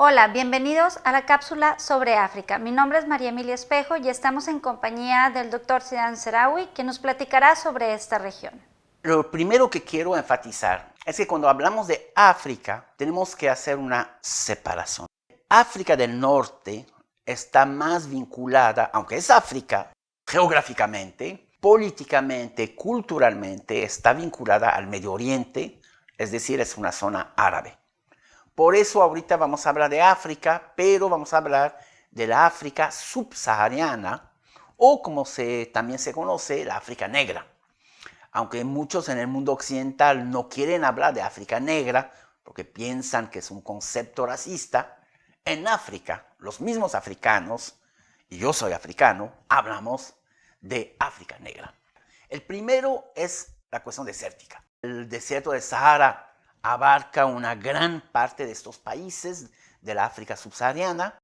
Hola, bienvenidos a la cápsula sobre África. Mi nombre es María Emilia Espejo y estamos en compañía del Dr. Zidan Seraoui, que nos platicará sobre esta región. Lo primero que quiero enfatizar es que cuando hablamos de África, tenemos que hacer una separación. África del Norte está más vinculada, aunque es África, geográficamente, políticamente, culturalmente, está vinculada al Medio Oriente, es decir, es una zona árabe. Por eso ahorita vamos a hablar de África, pero vamos a hablar de la África subsahariana o como también se conoce, la África negra. Aunque muchos en el mundo occidental no quieren hablar de África negra porque piensan que es un concepto racista, en África, los mismos africanos, y yo soy africano, hablamos de África negra. El primero es la cuestión desértica. El desierto del Sahara abarca una gran parte de estos países de la África subsahariana,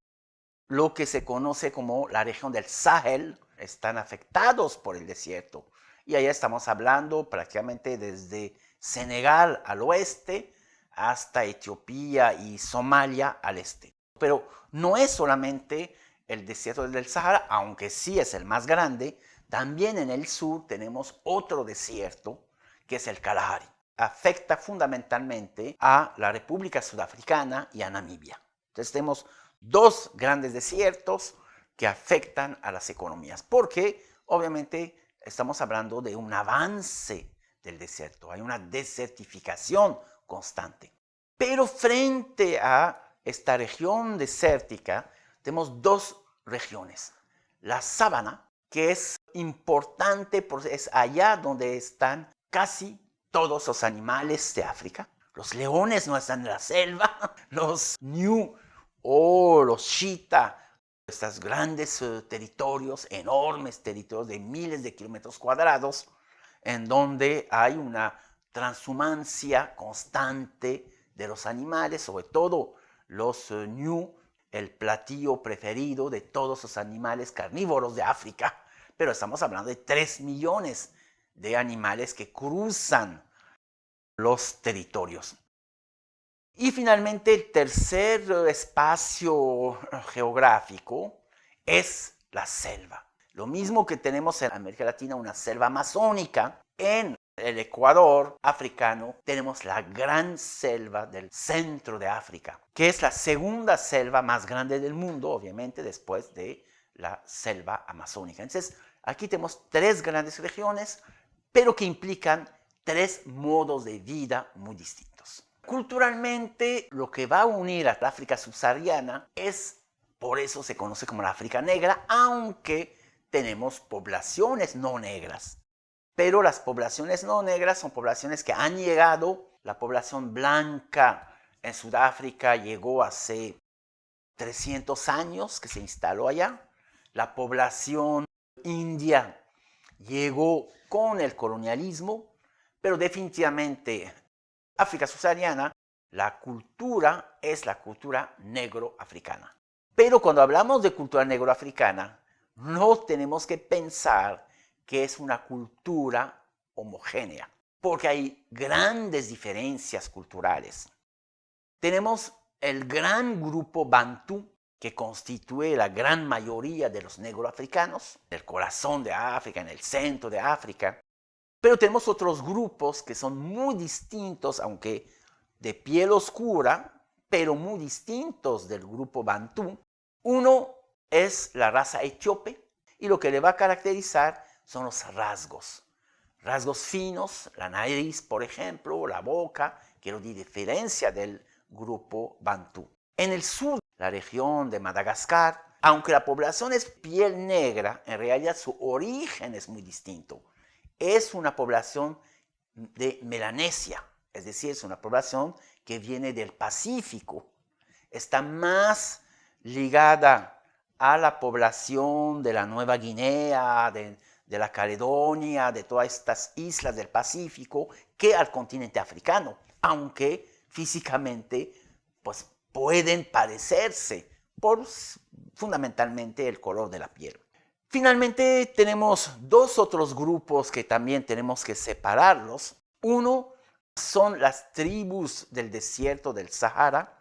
lo que se conoce como la región del Sahel, están afectados por el desierto. Y allá estamos hablando prácticamente desde Senegal al oeste hasta Etiopía y Somalia al este. Pero no es solamente el desierto del Sahara, aunque sí es el más grande, también en el sur tenemos otro desierto que es el Kalahari. Afecta fundamentalmente a la República Sudafricana y a Namibia. Entonces tenemos dos grandes desiertos que afectan a las economías, porque obviamente estamos hablando de un avance del desierto, hay una desertificación constante. Pero frente a esta región desértica tenemos dos regiones. La sabana, que es importante porque es allá donde están casi todos los animales de África. Los leones no están en la selva, los ñu o los chita, estos grandes territorios, enormes territorios de miles de kilómetros cuadrados, en donde hay una transhumancia constante de los animales, sobre todo los ñu, el platillo preferido de todos los animales carnívoros de África, pero estamos hablando de 3 millones de animales que cruzan los territorios. Y finalmente el tercer espacio geográfico es la selva. Lo mismo que tenemos en América Latina, una selva amazónica, en el Ecuador africano tenemos la gran selva del centro de África, que es la segunda selva más grande del mundo, obviamente después de la selva amazónica. Entonces, aquí tenemos tres grandes regiones, pero que implican tres modos de vida muy distintos. Culturalmente, lo que va a unir a la África subsahariana es, por eso se conoce como la África negra, aunque tenemos poblaciones no negras. Pero las poblaciones no negras son poblaciones que han llegado, la población blanca en Sudáfrica llegó hace 300 años que se instaló allá, la población india llegó con el colonialismo, pero definitivamente África subsahariana, la cultura es la cultura negro-africana. Pero cuando hablamos de cultura negro-africana, no tenemos que pensar que es una cultura homogénea, porque hay grandes diferencias culturales. Tenemos el gran grupo bantú, que constituye la gran mayoría de los negroafricanos, el corazón de África, en el centro de África. Pero tenemos otros grupos que son muy distintos, aunque de piel oscura, pero muy distintos del grupo bantú. Uno es la raza etíope y lo que le va a caracterizar son los rasgos. Rasgos finos, la nariz, por ejemplo, la boca, que lo diferencia del grupo bantú. En el sur, la región de Madagascar, aunque la población es piel negra, en realidad su origen es muy distinto. Es una población de Melanesia, es decir, es una población que viene del Pacífico. Está más ligada a la población de la Nueva Guinea, de la Caledonia, de todas estas islas del Pacífico, que al continente africano, aunque físicamente pues, pueden parecerse por fundamentalmente el color de la piel. Finalmente tenemos dos otros grupos que también tenemos que separarlos. Uno son las tribus del desierto del Sahara,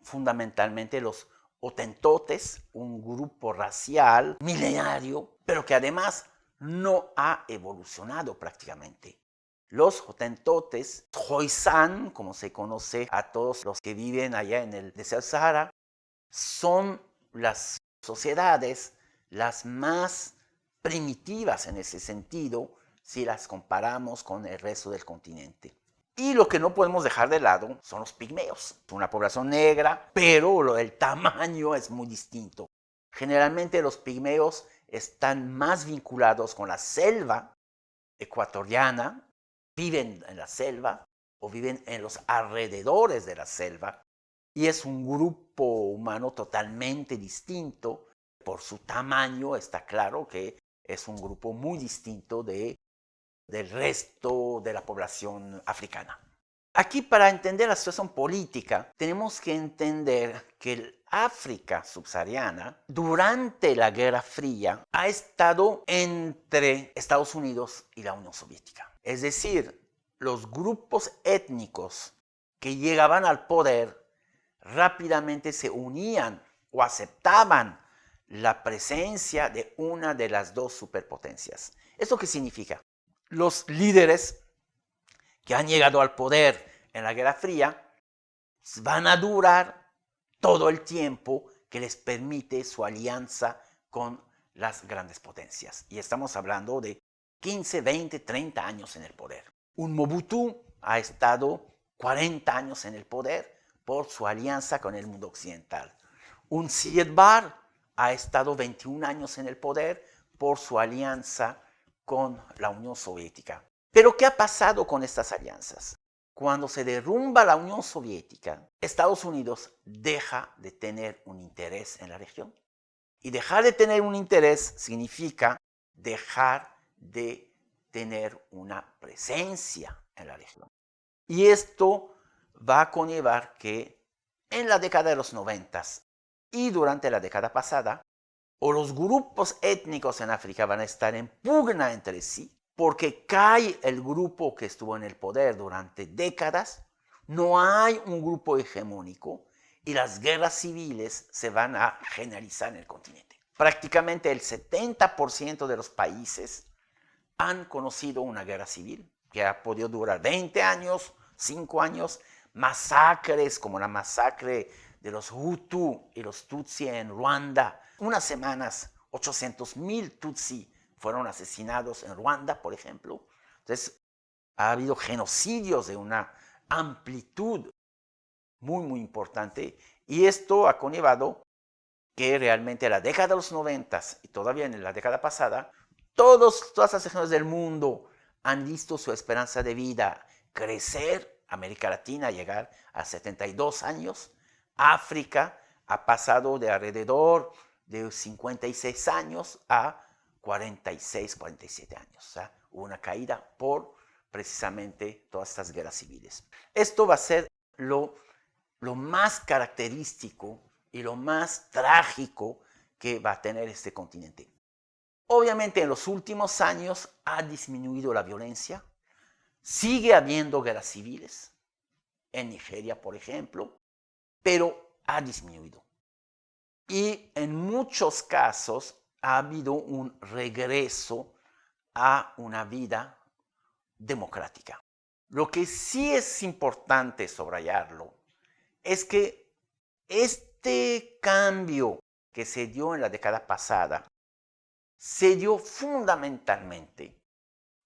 fundamentalmente los Hotentotes, un grupo racial milenario, pero que además no ha evolucionado prácticamente. Los Hotentotes, Khoisan, como se conoce a todos los que viven allá en el desierto Sahara, son las sociedades las más primitivas en ese sentido si las comparamos con el resto del continente. Y lo que no podemos dejar de lado son los pigmeos. Una población negra, pero el tamaño es muy distinto. Generalmente los pigmeos están más vinculados con la selva ecuatoriana, viven en la selva o viven en los alrededores de la selva, y es un grupo humano totalmente distinto. Por su tamaño está claro que es un grupo muy distinto del resto de la población africana. Aquí, para entender la situación política, tenemos que entender que el África subsahariana, durante la Guerra Fría, ha estado entre Estados Unidos y la Unión Soviética. Es decir, los grupos étnicos que llegaban al poder rápidamente se unían o aceptaban la presencia de una de las dos superpotencias. ¿Esto qué significa? Los líderes que han llegado al poder en la Guerra Fría van a durar todo el tiempo que les permite su alianza con las grandes potencias. Y estamos hablando de 15, 20, 30 años en el poder. Un Mobutu ha estado 40 años en el poder por su alianza con el mundo occidental. Un Siad Barre ha estado 21 años en el poder por su alianza con la Unión Soviética. Pero ¿qué ha pasado con estas alianzas? Cuando se derrumba la Unión Soviética, Estados Unidos deja de tener un interés en la región. Y dejar de tener un interés significa dejar de tener una presencia en la región. Y esto va a conllevar que en la década de los 90 y durante la década pasada, o los grupos étnicos en África van a estar en pugna entre sí, porque cae el grupo que estuvo en el poder durante décadas, no hay un grupo hegemónico y las guerras civiles se van a generalizar en el continente. Prácticamente el 70% de los países han conocido una guerra civil que ha podido durar 20 años, 5 años, masacres como la masacre de los Hutu y los Tutsi en Ruanda. Unas semanas, 800,000 Tutsi fueron asesinados en Ruanda, por ejemplo. Entonces, ha habido genocidios de una amplitud muy, muy importante. Y esto ha conllevado que realmente en la década de los 90 y todavía en la década pasada, todas las regiones del mundo han visto su esperanza de vida crecer. América Latina llegar a 72 años. África ha pasado de alrededor de 56 años a 46, 47 años. O sea, hubo una caída por precisamente todas estas guerras civiles. Esto va a ser lo más característico y lo más trágico que va a tener este continente. Obviamente en los últimos años ha disminuido la violencia. Sigue habiendo guerras civiles, en Nigeria, por ejemplo, pero ha disminuido. Y en muchos casos ha habido un regreso a una vida democrática. Lo que sí es importante subrayarlo es que este cambio que se dio en la década pasada se dio fundamentalmente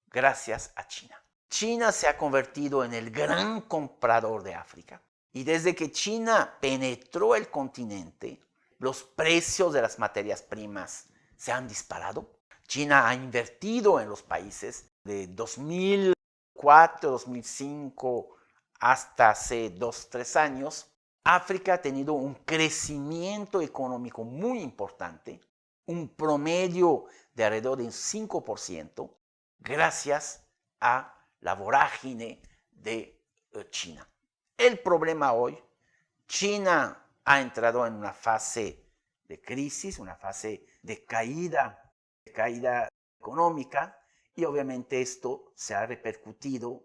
gracias a China. China se ha convertido en el gran comprador de África y desde que China penetró el continente, los precios de las materias primas se han disparado. China ha invertido en los países de 2004, 2005 hasta hace 2, 3 años. África ha tenido un crecimiento económico muy importante, un promedio de alrededor de un 5%, gracias a la vorágine de China. El problema hoy, China ha entrado en una fase de crisis, una fase de caída económica, y obviamente esto se ha repercutido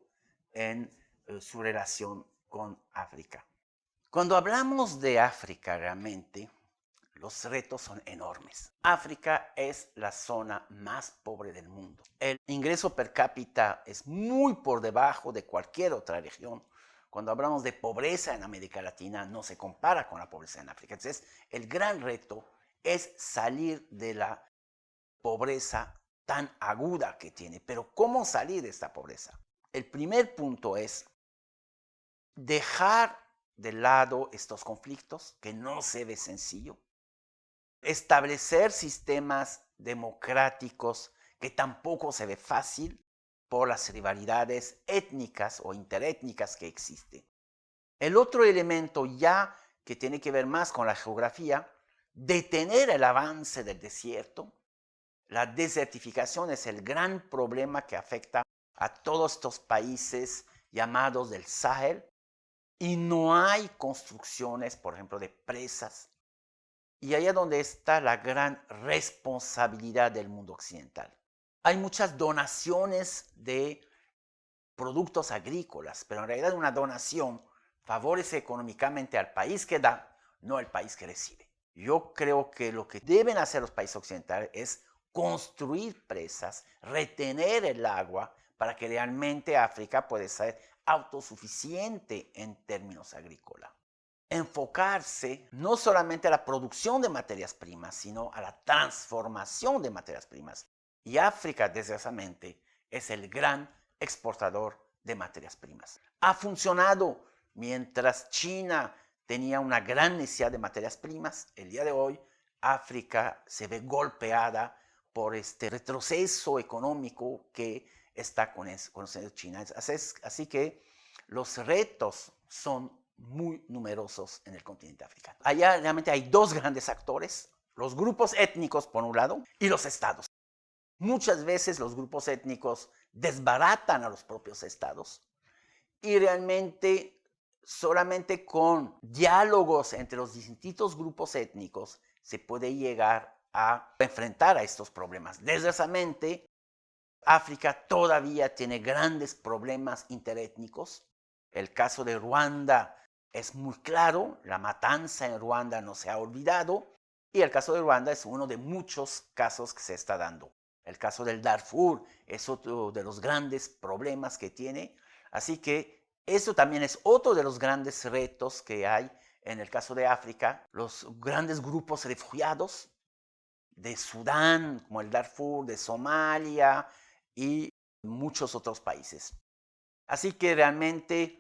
en su relación con África. Cuando hablamos de África realmente, los retos son enormes. África es la zona más pobre del mundo. El ingreso per cápita es muy por debajo de cualquier otra región. Cuando hablamos de pobreza en América Latina, no se compara con la pobreza en África. Entonces, el gran reto es salir de la pobreza tan aguda que tiene. Pero ¿cómo salir de esta pobreza? El primer punto es dejar de lado estos conflictos, que no se ve sencillo, establecer sistemas democráticos, que tampoco se ve fácil por las rivalidades étnicas o interétnicas que existen. El otro elemento ya que tiene que ver más con la geografía, detener el avance del desierto. La desertificación es el gran problema que afecta a todos estos países llamados del Sahel y no hay construcciones, por ejemplo, de presas. Y allá donde está la gran responsabilidad del mundo occidental. Hay muchas donaciones de productos agrícolas, pero en realidad una donación favorece económicamente al país que da, no al país que recibe. Yo creo que lo que deben hacer los países occidentales es construir presas, retener el agua para que realmente África pueda ser autosuficiente en términos agrícolas. Enfocarse no solamente a la producción de materias primas, sino a la transformación de materias primas. Y África, desgraciadamente, es el gran exportador de materias primas. Ha funcionado mientras China tenía una gran necesidad de materias primas. El día de hoy, África se ve golpeada por este retroceso económico que está con China. Así que los retos son muy numerosos en el continente africano. Allá realmente hay dos grandes actores, los grupos étnicos por un lado y los estados. Muchas veces los grupos étnicos desbaratan a los propios estados y realmente solamente con diálogos entre los distintos grupos étnicos se puede llegar a enfrentar a estos problemas. Desgraciadamente, África todavía tiene grandes problemas interétnicos. El caso de Ruanda es muy claro, la matanza en Ruanda no se ha olvidado y el caso de Ruanda es uno de muchos casos que se está dando. El caso del Darfur es otro de los grandes problemas que tiene, así que eso también es otro de los grandes retos que hay en el caso de África, los grandes grupos refugiados de Sudán, como el Darfur, de Somalia y muchos otros países. Así que realmente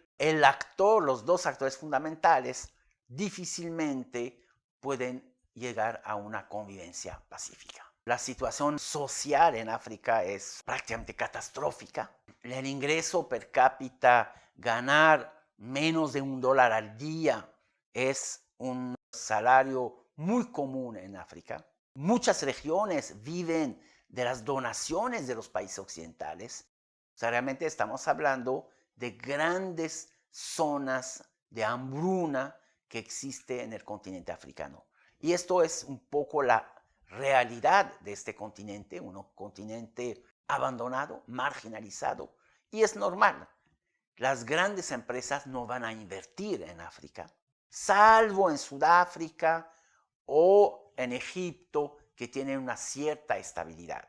los dos actores fundamentales, difícilmente pueden llegar a una convivencia pacífica. La situación social en África es prácticamente catastrófica. El ingreso per cápita, ganar menos de $1 al día es un salario muy común en África. Muchas regiones viven de las donaciones de los países occidentales. O sea, realmente estamos hablando de grandes zonas de hambruna que existe en el continente africano. Y esto es un poco la realidad de este continente, un continente abandonado, marginalizado. Y es normal. Las grandes empresas no van a invertir en África, salvo en Sudáfrica o en Egipto, que tienen una cierta estabilidad.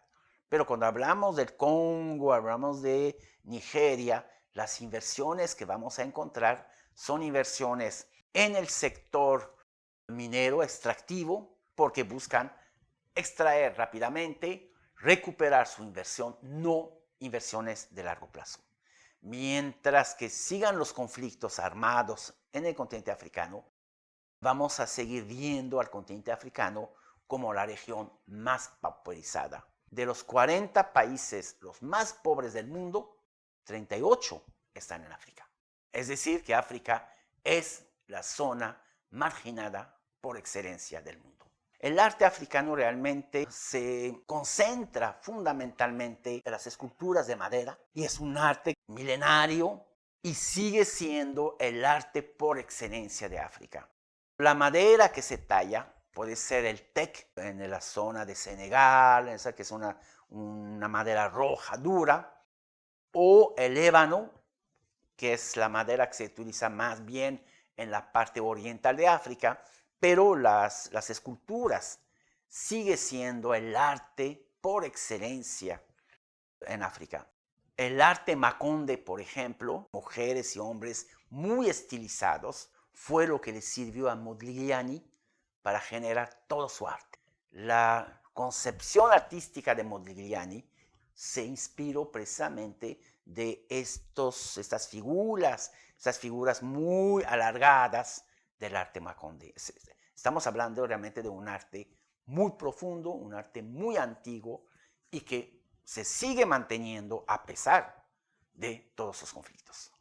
Pero cuando hablamos del Congo, hablamos de Nigeria, las inversiones que vamos a encontrar son inversiones en el sector minero extractivo, porque buscan extraer rápidamente, recuperar su inversión, no inversiones de largo plazo. Mientras que sigan los conflictos armados en el continente africano, vamos a seguir viendo al continente africano como la región más pauperizada. De los 40 países los más pobres del mundo, 38 están en África. Es decir, que África es la zona marginada por excelencia del mundo. El arte africano realmente se concentra fundamentalmente en las esculturas de madera y es un arte milenario y sigue siendo el arte por excelencia de África. La madera que se talla puede ser el teck en la zona de Senegal, esa que es una madera roja dura, o el ébano, que es la madera que se utiliza más bien en la parte oriental de África, pero las esculturas sigue siendo el arte por excelencia en África. El arte Makonde, por ejemplo, mujeres y hombres muy estilizados, fue lo que le sirvió a Modigliani para generar todo su arte. La concepción artística de Modigliani se inspiró precisamente de estas figuras muy alargadas del arte Makonde. Estamos hablando realmente de un arte muy profundo, un arte muy antiguo y que se sigue manteniendo a pesar de todos los conflictos.